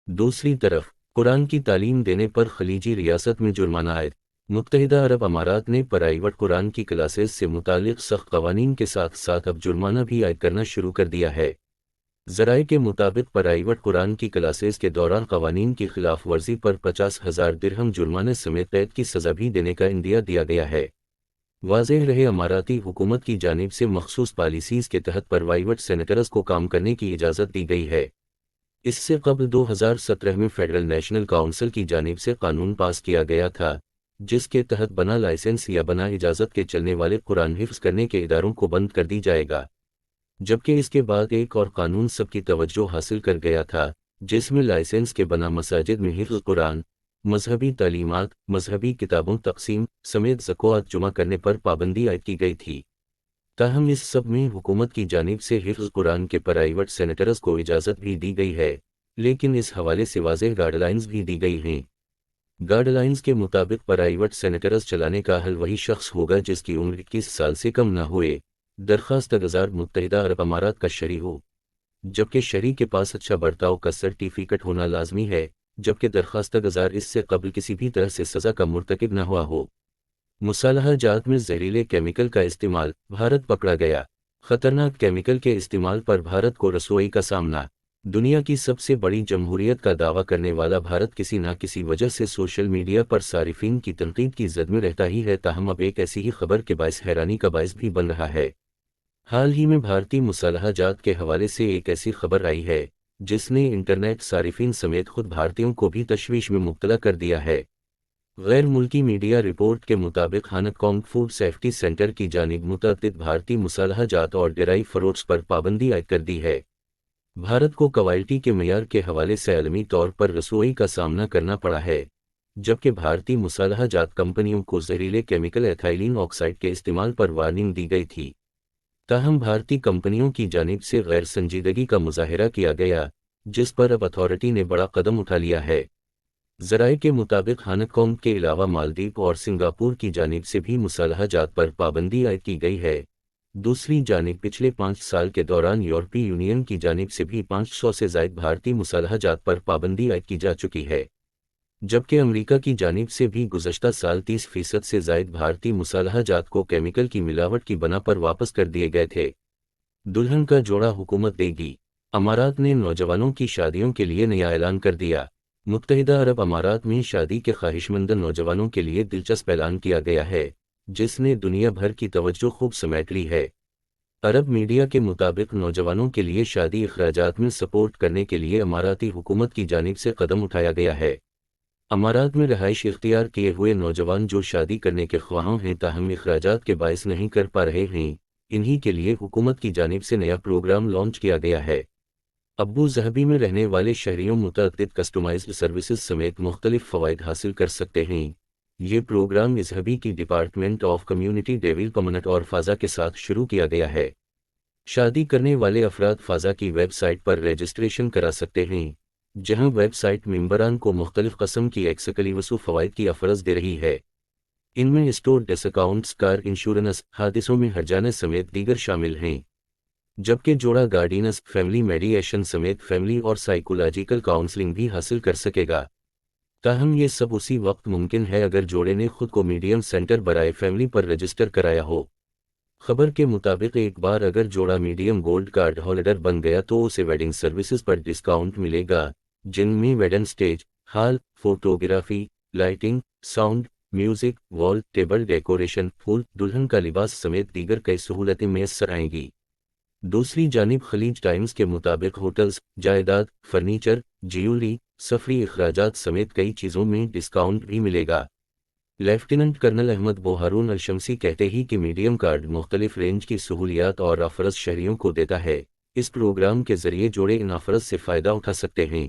دوسری طرف قرآن کی تعلیم دینے پر خلیجی ریاست میں جرمانہ عائد۔ متحدہ عرب امارات نے پرائیویٹ قرآن کی کلاسز سے متعلق سخت قوانین کے ساتھ ساتھ اب جرمانہ بھی عائد کرنا شروع کر دیا ہے۔ ذرائع کے مطابق پرائیویٹ قرآن کی کلاسز کے دوران قوانین کی خلاف ورزی پر 50,000 درہم جرمانے سمیت قید کی سزا بھی دینے کا عندیہ دیا گیا ہے۔ واضح رہے، اماراتی حکومت کی جانب سے مخصوص پالیسیز کے تحت پرائیویٹ سینیٹرز کو کام کرنے کی اجازت دی گئی ہے۔ اس سے قبل 2017 میں فیڈرل نیشنل کونسل کی جانب سے قانون پاس کیا گیا تھا، جس کے تحت بنا لائسنس یا بنا اجازت کے چلنے والے قرآن حفظ کرنے کے اداروں کو بند کر دی جائے گا۔ جبکہ اس کے بعد ایک اور قانون سب کی توجہ حاصل کر گیا تھا، جس میں لائسنس کے بنا مساجد میں حفظ قرآن، مذہبی تعلیمات، مذہبی کتابوں تقسیم سمیت زکوٰۃ جمع کرنے پر پابندی عائد کی گئی تھی۔ تاہم اس سب میں حکومت کی جانب سے حفظ قرآن کے پرائیویٹ سینیٹرز کو اجازت بھی دی گئی ہے، لیکن اس حوالے سے واضح گائیڈ لائنز بھی دی گئی ہیں۔ گائیڈ لائنز کے مطابق پرائیویٹ سینیٹرز چلانے کا حل وہی شخص ہوگا جس کی عمر 21 سال سے کم نہ ہوئے، درخواست گزار متحدہ عرب امارات کا شہری ہو، جبکہ شہری کے پاس اچھا برتاؤ کا سرٹیفکیٹ ہونا لازمی ہے، جبکہ درخواست گزار اس سے قبل کسی بھی طرح سے سزا کا مرتکب نہ ہوا ہو۔ مصالحہ جات میں زہریلے کیمیکل کا استعمال، بھارت پکڑا گیا۔ خطرناک کیمیکل کے استعمال پر بھارت کو رسوائی کا سامنا۔ دنیا کی سب سے بڑی جمہوریت کا دعویٰ کرنے والا بھارت کسی نہ کسی وجہ سے سوشل میڈیا پر صارفین کی تنقید کی زد میں رہتا ہی ہے، تاہم اب ایک ایسی ہی خبر کے باعث حیرانی کا باعث بھی بن رہا ہے۔ حال ہی میں بھارتی مصالحہ جات کے حوالے سے ایک ایسی خبر آئی ہے جس نے انٹرنیٹ صارفین سمیت خود بھارتیوں کو بھی تشویش میں مبتلا کر دیا ہے۔ غیر ملکی میڈیا رپورٹ کے مطابق Hong Kong food safety centre کی جانب متعدد بھارتی مصالحہ جات اور ڈرائی فروٹس پر پابندی عائد کر دی ہے۔ بھارت کو کوالٹی کے معیار کے حوالے سے عالمی طور پر رسوائی کا سامنا کرنا پڑا ہے، جبکہ بھارتی مصالحہ جات کمپنیوں کو زہریلے کیمیکل ایتھائلین آکسائڈ کے استعمال پر وارننگ دی گئی تھی۔ تاہم بھارتی کمپنیوں کی جانب سے غیر سنجیدگی کا مظاہرہ کیا گیا، جس پر اب اتھارٹی نے بڑا قدم اٹھا لیا ہے۔ ذرائع کے مطابق ہانگ کانگ کے علاوہ مالدیپ اور سنگاپور کی جانب سے بھی مصالحہ جات پر پابندی عائد کی گئی ہے۔ دوسری جانب پچھلے 5 سال کے دوران یورپی یونین کی جانب سے بھی 500 سے زائد بھارتی مصالحہ جات پر پابندی عائد کی جا چکی ہے، جبکہ امریکہ کی جانب سے بھی گزشتہ سال 30% سے زائد بھارتی مصالحہ جات کو کیمیکل کی ملاوٹ کی بنا پر واپس کر دیے گئے تھے۔ دلہن کا جوڑا حکومت دے گی، امارات نے نوجوانوں کی شادیوں کے لیے نیا اعلان کر دیا۔ متحدہ عرب امارات میں شادی کے خواہشمند نوجوانوں کے لیے دلچسپ اعلان کیا گیا ہے، جس نے دنیا بھر کی توجہ خوب سمیٹ لی ہے۔ عرب میڈیا کے مطابق نوجوانوں کے لیے شادی اخراجات میں سپورٹ کرنے کے لیے اماراتی حکومت کی جانب سے قدم اٹھایا گیا ہے۔ امارات میں رہائش اختیار کیے ہوئے نوجوان جو شادی کرنے کے خواہاں ہیں تاہم اخراجات کے باعث نہیں کر پا رہے ہیں، انہی کے لیے حکومت کی جانب سے نیا پروگرام لانچ کیا گیا ہے۔ ابو ظہبی میں رہنے والے شہریوں متعدد کسٹمائزڈ سروسز سمیت مختلف فوائد حاصل کر سکتے ہیں۔ یہ پروگرام اظہبی کی ڈپارٹمنٹ آف کمیونٹی ڈیولپمنٹ اور فضا کے ساتھ شروع کیا گیا ہے۔ شادی کرنے والے افراد فضا کی ویب سائٹ پر رجسٹریشن کرا سکتے ہیں، جہاں ویب سائٹ ممبران کو مختلف قسم کی ایکسکلوسیو فوائد کی آفرز دے رہی ہے۔ ان میں اسٹور ڈسکاؤنٹس، کار انشورنس، حادثوں میں ہرجانے سمیت دیگر شامل ہیں، جبکہ جوڑا گارڈینس، فیملی میڈیشن سمیت فیملی اور سائیکولوجیکل کاؤنسلنگ بھی حاصل کر سکے گا۔ تاہم یہ سب اسی وقت ممکن ہے اگر جوڑے نے خود کو میڈیم سینٹر برائے فیملی پر رجسٹر کرایا ہو۔ خبر کے مطابق ایک بار اگر جوڑا میڈیم گولڈ کارڈ ہولڈر بن گیا تو اسے ویڈنگ سروسز پر ڈسکاؤنٹ ملے گا، جن میں wedding stage, hall, photography, lighting, sound, music, وال ٹیبل ڈیکوریشن، پھول، دلہن کا لباس سمیت دیگر کئی سہولتیں میسر آئیں گی۔ دوسری جانب خلیج ٹائمز کے مطابق ہوٹلز، جائیداد، فرنیچر، جیولری، سفری اخراجات سمیت کئی چیزوں میں ڈسکاؤنٹ بھی ملے گا۔ لیفٹیننٹ کرنل احمد بوہارون الشمسی کہتے ہیں کہ میڈیم کارڈ مختلف رینج کی سہولیات اور آفرز شہریوں کو دیتا ہے۔ اس پروگرام کے ذریعے جوڑے ان آفرز سے فائدہ اٹھا سکتے ہیں۔